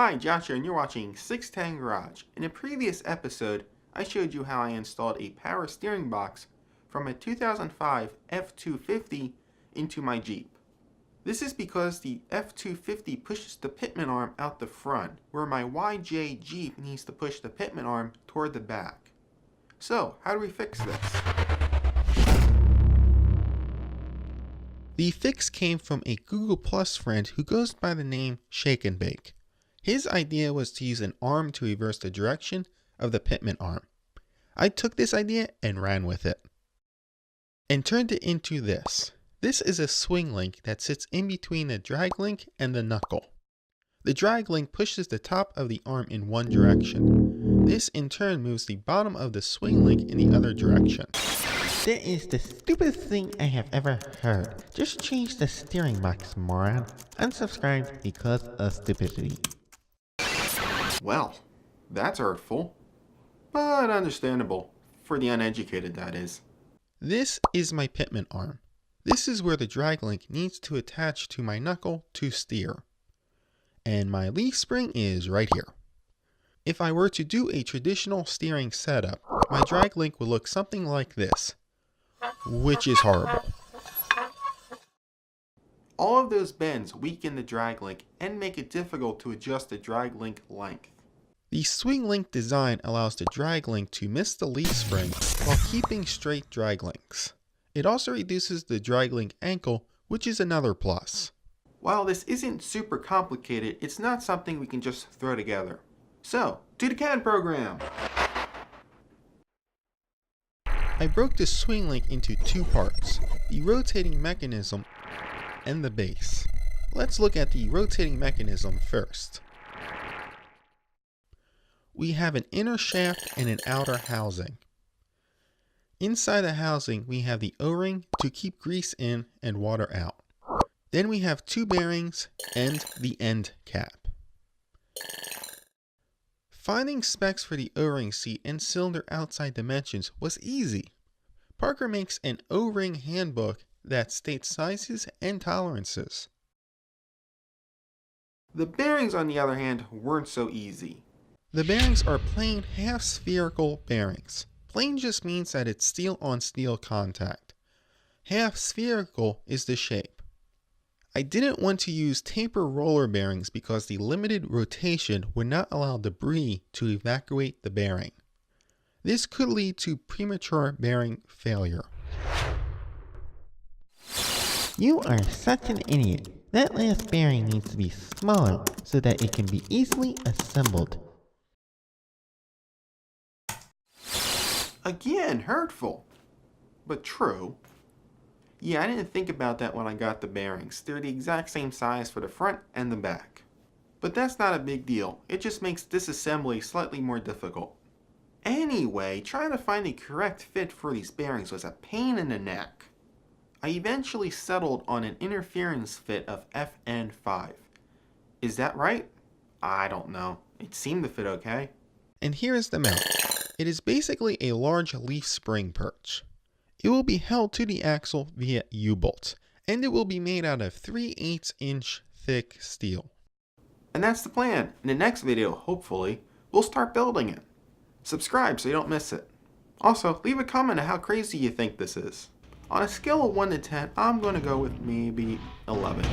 Hi, Joshua, and you're watching 610 Garage. In a previous episode, I showed you how I installed a power steering box from a 2005 F250 into my Jeep. This is because the F250 pushes the pitman arm out the front, where my YJ Jeep needs to push the pitman arm toward the back. So, how do we fix this? The fix came from a Google Plus friend who goes by the name Shake and Bake. His idea was to use an arm to reverse the direction of the pitman arm. I took this idea and ran with it, and turned it into this. This is a SwingLink that sits in between the drag link and the knuckle. The drag link pushes the top of the arm in one direction. This in turn moves the bottom of the SwingLink in the other direction. That is the stupidest thing I have ever heard. Just change the steering box, moron. Unsubscribed because of stupidity. Well, that's hurtful, but understandable, for the uneducated that is. This is my pitman arm. This is where the drag link needs to attach to my knuckle to steer. And my leaf spring is right here. If I were to do a traditional steering setup, my drag link would look something like this, which is horrible. All of those bends weaken the drag link and make it difficult to adjust the drag link length. The SwingLink design allows the drag link to miss the leaf spring while keeping straight drag links. It also reduces the drag link ankle, which is another plus. While this isn't super complicated, it's not something we can just throw together. So, to the CAD program! I broke the SwingLink into two parts, the rotating mechanism and the base. Let's look at the rotating mechanism first. We have an inner shaft and an outer housing. Inside the housing, we have the O-ring to keep grease in and water out. Then we have two bearings and the end cap. Finding specs for the O-ring seat and cylinder outside dimensions was easy. Parker makes an O-ring handbook that states sizes and tolerances. The bearings, on the other hand, weren't so easy. The bearings are plain half-spherical bearings. Plain just means that it's steel-on-steel contact. Half-spherical is the shape. I didn't want to use taper roller bearings because the limited rotation would not allow debris to evacuate the bearing. This could lead to premature bearing failure. You are such an idiot. That last bearing needs to be smaller so that it can be easily assembled. Again, hurtful, but true. Yeah, I didn't think about that when I got the bearings. They're the exact same size for the front and the back. But that's not a big deal. It just makes disassembly slightly more difficult. Anyway, trying to find the correct fit for these bearings was a pain in the neck. I eventually settled on an interference fit of FN5. Is that right? I don't know. It seemed to fit okay. And here is the mount. It is basically a large leaf spring perch. It will be held to the axle via U-bolts, and it will be made out of 3/8-inch thick steel. And that's the plan. In the next video, hopefully, we'll start building it. Subscribe so you don't miss it. Also, leave a comment on how crazy you think this is. On a scale of 1 to 10, I'm going to go with maybe 11.